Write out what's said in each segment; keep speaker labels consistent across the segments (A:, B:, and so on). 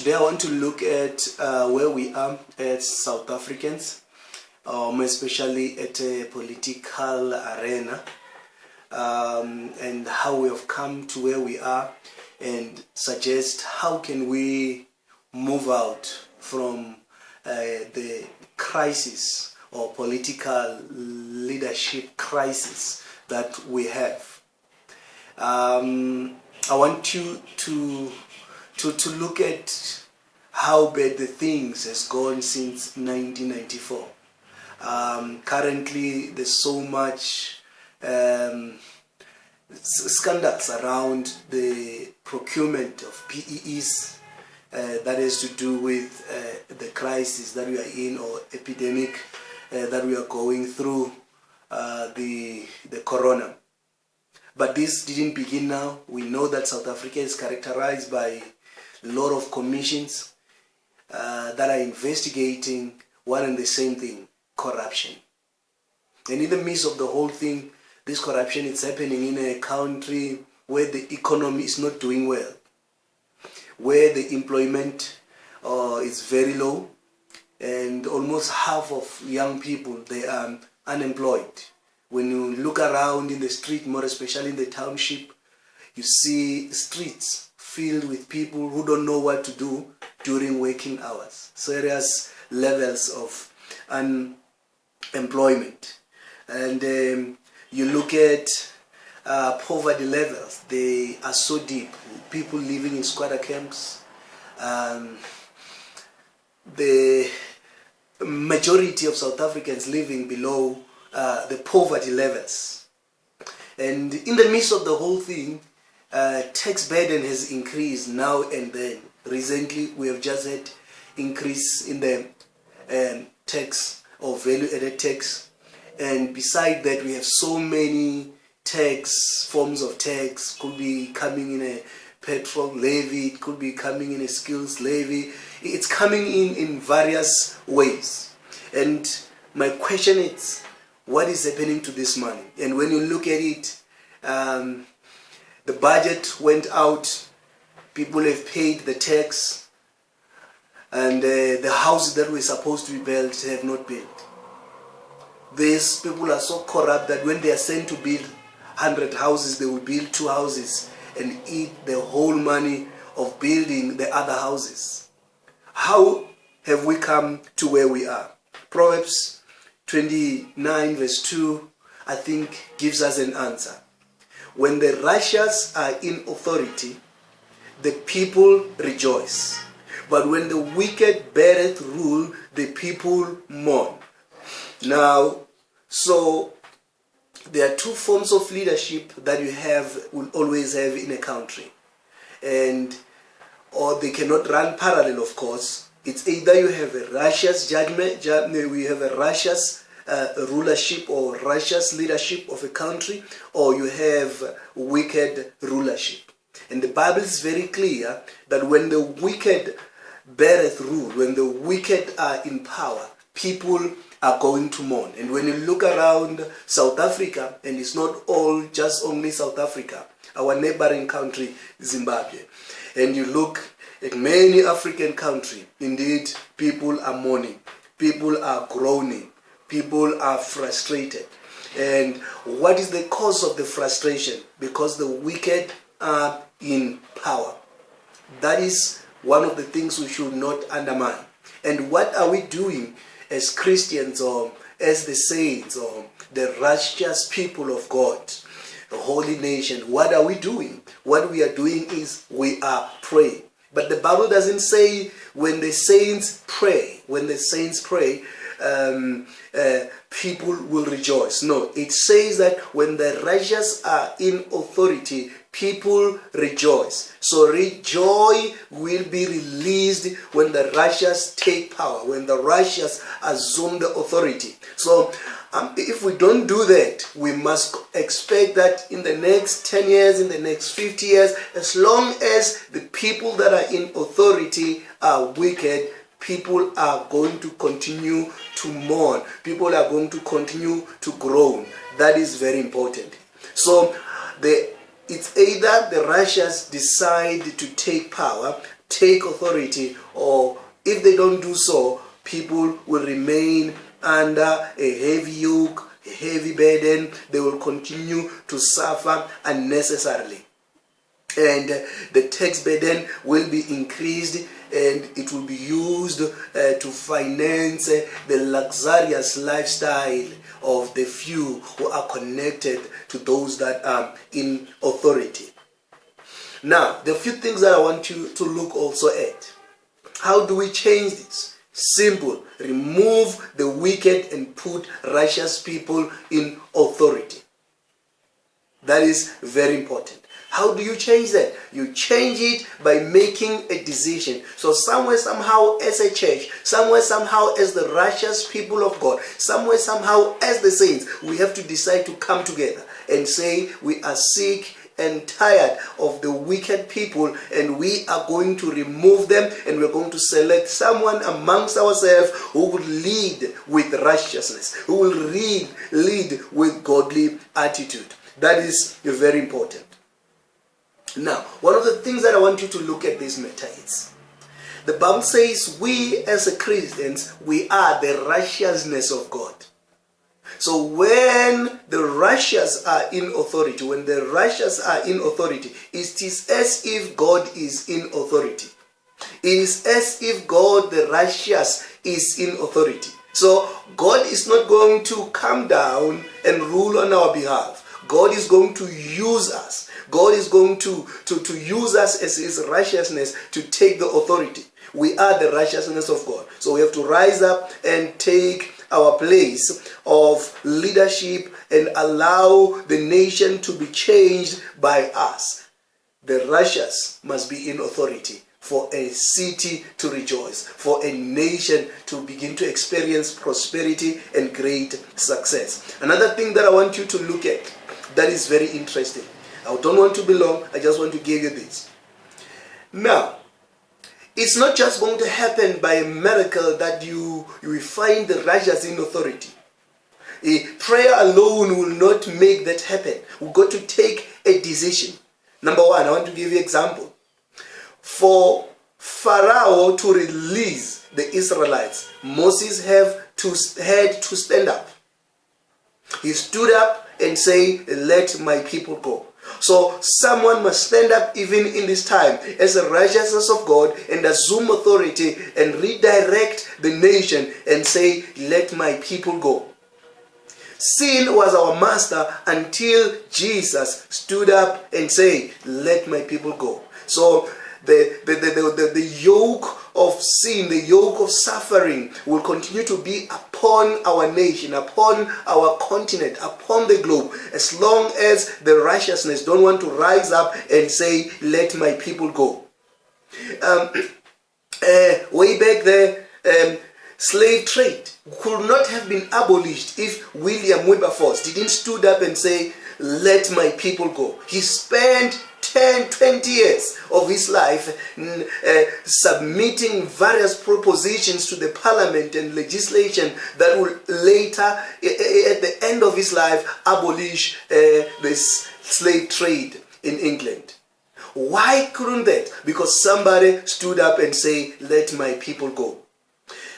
A: Today I want to look at where we are as South Africans, especially at a political arena, and how we have come to where we are, and suggest how can we move out from the crisis or political leadership crisis that we have. I want you to look at how bad the things has gone since 1994. Currently, there's so much scandals around the procurement of PEEs that has to do with the crisis that we are in, or epidemic that we are going through, the corona. But this didn't begin now. We know that South Africa is characterized by a lot of commissions that are investigating one and the same thing: corruption. And in the midst of the whole thing, this corruption is happening in a country where the economy is not doing well, where the employment is very low, and almost half of young people, they are unemployed. When you look around in the street, more especially in the township, you see streets filled with people who don't know what to do during working hours. Serious levels of unemployment. And you look at poverty levels, they are so deep. People living in squatter camps. The majority of South Africans living below the poverty levels. And in the midst of the whole thing, tax burden has increased now and then. Recently, we have just had increase in the tax or value-added tax. And beside that, we have so many tax, forms of tax. Could be coming in a petrol levy, it could be coming in a skills levy. It's coming in various ways. And my question is, what is happening to this money? And when you look at it, the budget went out, people have paid the tax, and the houses that were supposed to be built have not built. These people are so corrupt that when they are sent to build 100 houses, they will build 2 houses and eat the whole money of building the other houses. How have we come to where we are? Proverbs 29 verse 2, I think, gives us an answer. When the righteous are in authority, the people rejoice. But when the wicked beareth rule, the people mourn. Now, so there are 2 forms of leadership that you will always have in a country. Or they cannot run parallel, of course. It's either you have a righteous judgment, we have a righteous rulership or righteous leadership of a country, or you have wicked rulership. And the Bible is very clear that when the wicked beareth rule, when the wicked are in power, people are going to mourn. And when you look around South Africa, and it's not just only South Africa, our neighboring country, Zimbabwe, and you look at many African countries, indeed, people are mourning, people are groaning, people are frustrated. And what is the cause of the frustration? Because the wicked are in power. That is one of the things we should not undermine. And what are we doing as Christians, or as the saints, or the righteous people of God, the holy nation? What are we doing? What we are doing is we are praying. But the Bible doesn't say when the saints pray. When the saints pray, people will rejoice. No, it says that when the righteous are in authority, people rejoice. So joy will be released when the righteous take power, when the righteous assume the authority. So if we don't do that, we must expect that in the next 10 years, in the next 50 years, as long as the people that are in authority are wicked, people are going to continue to mourn. People are going to continue to groan. That is very important. So it's either the righteous decide to take power, take authority, or if they don't do so, people will remain under a heavy yoke, a heavy burden. They will continue to suffer unnecessarily. And the tax burden will be increased, and it will be used to finance the luxurious lifestyle of the few who are connected to those that are in authority. Now, there are a few things that I want you to look also at. How do we change this? Simple. Remove the wicked and put righteous people in authority. That is very important. How do you change that? You change it by making a decision. So somewhere, somehow, as a church, somewhere, somehow, as the righteous people of God, somewhere, somehow, as the saints, we have to decide to come together and say we are sick and tired of the wicked people, and we are going to remove them, and we're going to select someone amongst ourselves who will lead with righteousness, who will lead with godly attitude. That is very important. Now, one of the things that I want you to look at this matter is, the Bible says we as Christians, we are the righteousness of God. So when the righteous are in authority, it is as if God is in authority. It is as if God, the righteous, is in authority. So God is not going to come down and rule on our behalf. God is going to use us. God is going to use us as His righteousness to take the authority. We are the righteousness of God. So we have to rise up and take our place of leadership and allow the nation to be changed by us. The righteous must be in authority for a city to rejoice, for a nation to begin to experience prosperity and great success. Another thing that I want you to look at that is very interesting. I don't want to be long. I just want to give you this. Now, it's not just going to happen by a miracle that you will find the righteous in authority. Prayer alone will not make that happen. We've got to take a decision. Number one, I want to give you an example. For Pharaoh to release the Israelites, Moses had to stand up. He stood up and say, let my people go. So someone must stand up even in this time as the righteousness of God and assume authority and redirect the nation and say, let my people go. Sin was our master until Jesus stood up and said, let my people go. So the yoke of sin, the yoke of suffering will continue to be upon our nation, upon our continent, upon the globe, as long as the righteousness don't want to rise up and say, let my people go. Way back there, slave trade could not have been abolished if William Wilberforce didn't stood up and say, let my people go. He spent 10, 20 years of his life submitting various propositions to the parliament and legislation that will later, at the end of his life, abolish this slave trade in England. Why couldn't that? Because somebody stood up and say, let my people go.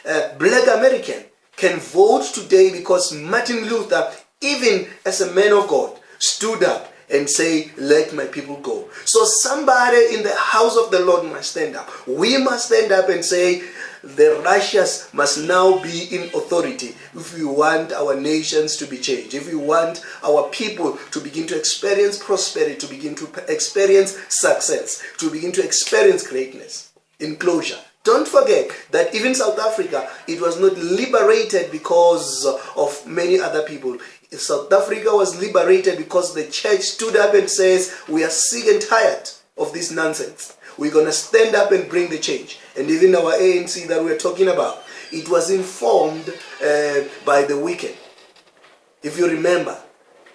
A: Black American can vote today because Martin Luther, even as a man of God, stood up and say, let my people go. So somebody in the house of the Lord must stand up. We must stand up and say, the righteous must now be in authority if we want our nations to be changed, if we want our people to begin to experience prosperity, to begin to experience success, to begin to experience greatness. In closure, don't forget that even South Africa, it was not liberated because of many other people. South Africa was liberated because the church stood up and says, we are sick and tired of this nonsense. We're going to stand up and bring the change. And even our ANC that we're talking about, it was informed by the wicked. If you remember,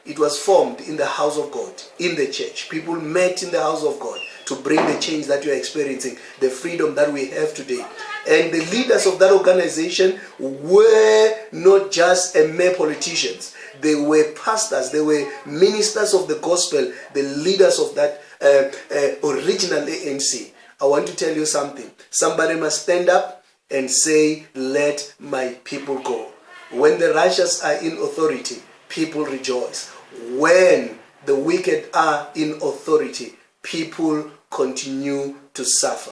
A: it was formed in the house of God, in the church. People met in the house of God to bring the change that you're experiencing, the freedom that we have today. And the leaders of that organization were not just mere politicians. They were pastors, they were ministers of the gospel, the leaders of that original ANC. I want to tell you something. Somebody must stand up and say, let my people go. When the righteous are in authority, people rejoice. When the wicked are in authority, people continue to suffer.